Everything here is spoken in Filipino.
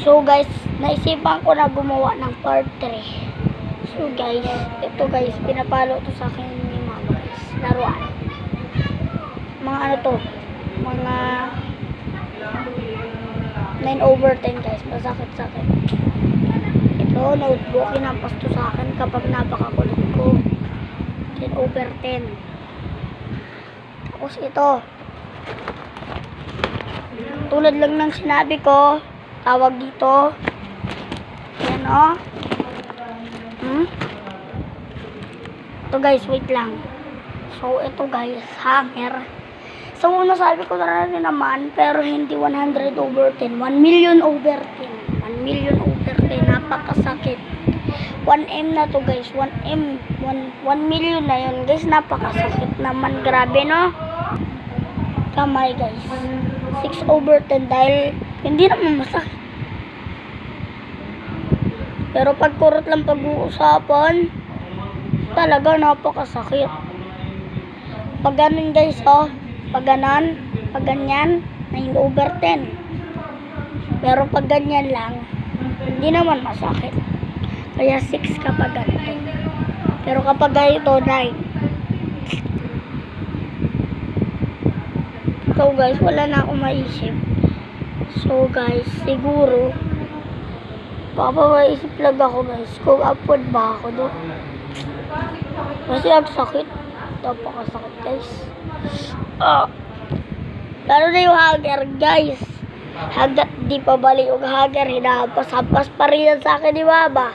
So guys, naisipan ko na gumawa ng part 3. So guys, ito guys, pinapalo to sa akin ni mama guys. Laruan. Mga ano to? Mga 9/10 guys. Masakit-sakit. Ito, notebook. Kinampas to sa akin kapag napakakulit ko. 10/10. Tapos ito. Tulad lang ng sinabi ko, tawag dito. Yan o. Ito guys, wait lang. So, ito guys, hanger. So, nasabi ko na rin naman, pero hindi 100/10. 1,000,000/10. 1,000,000/10. Napakasakit. 1M na to guys. 1M. 1,000,000 na yun guys. Napakasakit naman. Grabe no? Kamay guys. 6/10 dahil hindi naman masakit. Pero pag kurot lang pag-uusapan, talaga napakasakit. Pag ganun guys, oh, pag ganon, pag ganyan, 9/10. Pero pag ganyan lang, hindi naman masakit. Kaya 6 kapag ganito. Pero kapag ganito, 9. So guys, wala na akong maisip. So guys, siguro papaisip lang ako guys kung upload ba ako do. Kasi ang sakit. Napakasakit guys. Lalo na yung hanger guys. Hanggat di pa balik yung hanger, hinahampas-hampas pa rin yan sa akin ni mama.